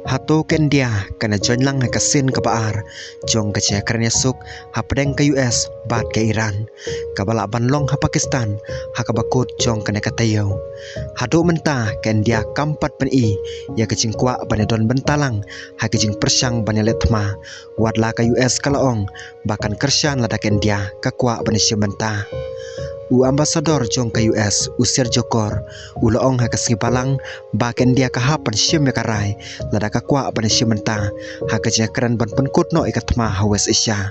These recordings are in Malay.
Hato ke India kana join lang ka sin ka baar jong ka cia kerana suk hapdeng ke US bat ke Iran ka bala banlong ha Pakistan ha ka bakut jong kana ka tayo hado menta ke India kampat pen I ya ke cingkwa bane don bentalang ha ke cing persang bane letma wadla ka US kalaong bahkan kersan lada ke India ka kwa bane menta U ambasador jong ke US usir jokor ulaong ha kasngi balang baken dia ka hapan syem ya karai lada ka kwa ban syem menta ha ka jakran ban penkut no ikatma ha West Asia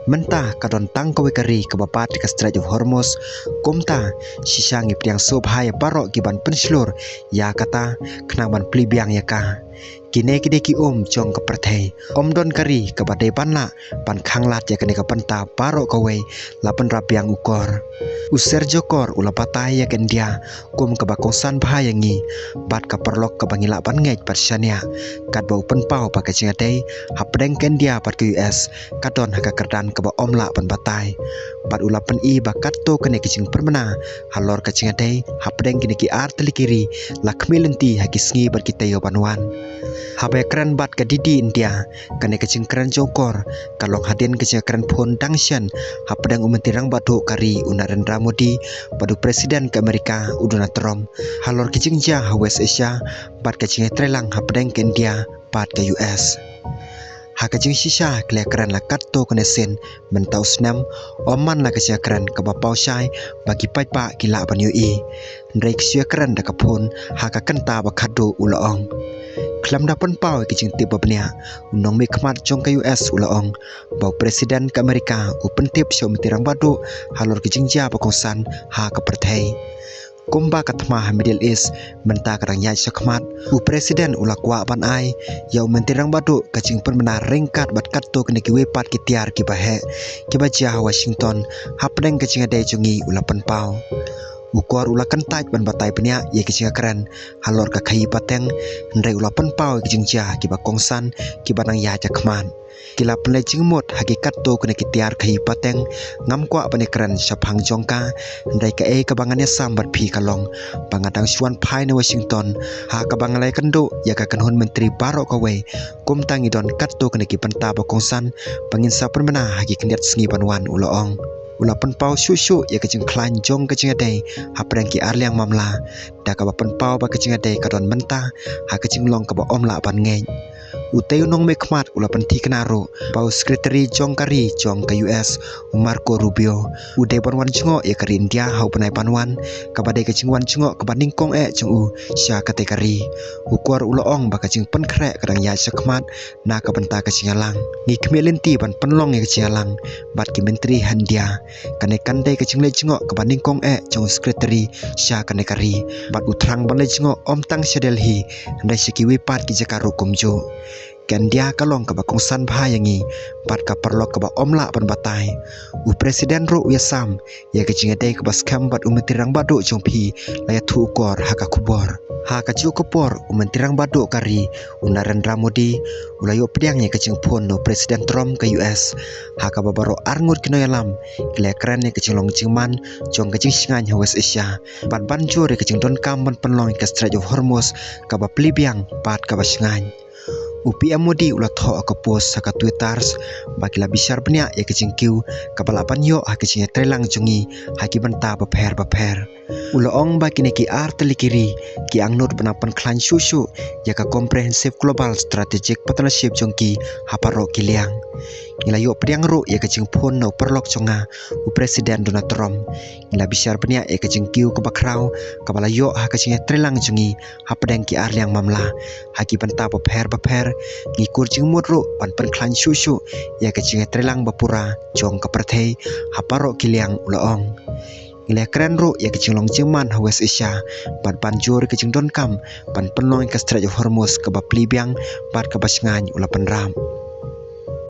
menta ka don tang ka wekari ka bapat ka Strait of Hormuz komta sisangi priang sob hai barok ki ban penslur ya kata kena ban plibiang ya ka kine kide ki jong ka perthai don kari ka badai banla ban khanglat ya kane ka penta barok ka wei lapan rapiang ukor usir jokor ula patai ya kendia kum ka bakosan bahayangi bat ka perlok ka bangila ban ngej persania kat bau penpau pa ka cingadai hapdeng kendia pat ke US kadon ha ka kerdan ka ba omla ban batai bat ula pen I bakat to kene ki cing permena halor ka cingadai hapdeng kini ki arteli kiri lakmilenti ha ki sngi bar kita yo banwan Habai keren bat ke didi India kane kecing keren jokor kalong hadin kecing keren pun dangshan hapdang umentirang batu kari Narendra Modi badu presiden ke Amerika Donald Trump halor kecing ja West Asia bat kecing trelang hapdang ke India bat ke US ha kecing sisa kle keren la katto kene sen mentau snam oman la kecing keren ke bapau syai bagi pai pa kila ban UI ndrei kecing keren da kapun ha ka kenta ba khado ulaong Kelam dapan pau kecing tiba benia unong mikmat jong ke US ulaong bau presiden ke Amerika upentip syau mentirang badu halor kecing ja pakongsan ha ke perthai kumba katma Middle East menta karang yai sakmat u presiden ula kwa ban ai yau mentirang badu kecing pen benar ringkat bat katto kene ki wepat ki tiar ki bahe ki baja Washington hapdeng kecing adai jongi ula pen pau ukor ula kentaj ban batai penia ye kecing keren halor ka khai pateng ndai ula pen pau kecing ja ki bakongsan ki banang ya jakman kila penle jingmut hakikat to kena kitiar khai pateng ngam kwa bane keren saphang jongka ndai ka ka bangane sambat phi kalong bangadang suan phai ne Washington ha ka bangalai kendo ya ka kanhun menteri barok kawe kum tangi don kat to kena ki penta bakongsan pangin sa permena haki kendiat sngi banwan uloong ula penpau susu ya kecing klan jong kecing adai hapdang ki arliang mamla da ka penpau ba kecing adai kadon menta ha kecing long ka ba omla ban ngei utay unong mekmat ula penti kenaro pau sekretari jong kari jong ke US Marco Rubio uday ban wan jingo ya kari India hau panai panwan ka badai kecing wan jingo ka baning kong jong u sya kate kari ukor ula ong ba kecing pen krek kadang ya sakmat na ka benta kecing alang ngi kmelenti ban penlong ya kecing alang bat ki menteri handia kane kandai kecing le jingo ka baning kong jong sekretari sya kane kari bat utrang ban le jingo om tang sya Delhi ndai siki wepat ki Jakarta kumjo kan dia kalong ke bakongsan bahayangi pat ka perlok ke ba omla ban batai u presiden ro yasam ya kecing adai ke baskam bat umentirang badu jong pi laya thu ukor ha ka kubor ha ka chu kupor umentirang badu kari Narendra Modi ulayo pediang ya kecing pun no presiden Trump ke US ha ka babaro arngut kino yalam kle keren ya kecing long jingman jong kecing singan West Asia bat banjur ya kecing don kam ban penlong ke Strait of Hormuz ka ba plibiang pat ka ba singan UPM Modi ulah tho ke post saka Twitters bagi la bisar benya ya kecing kiu kabalapan yo ha kecing trelang jongi haki benta baper ulah ong bagi neki arteli kiri ki angnut benapan klan susu ya ka comprehensive global strategic partnership jongki haparo kiliang ngila yo priang ro ya kecing pun no perlok jonga u presiden Donald Trump ngila bisar benya ya kecing kiu ke bakrau kabala yo ha kecing trelang jongi hapdeng ki arliang mamla haki benta baper ngikur jing mudro pan klan susu ya kecing trelang bapura jong ke perthai haparo kiliang ulaong ngile keren ro ya kecing long jingman West Asia pan banjur kecing don kam pan penlong ke Strait of Hormuz ke baplibiang pat ke basngan ula penram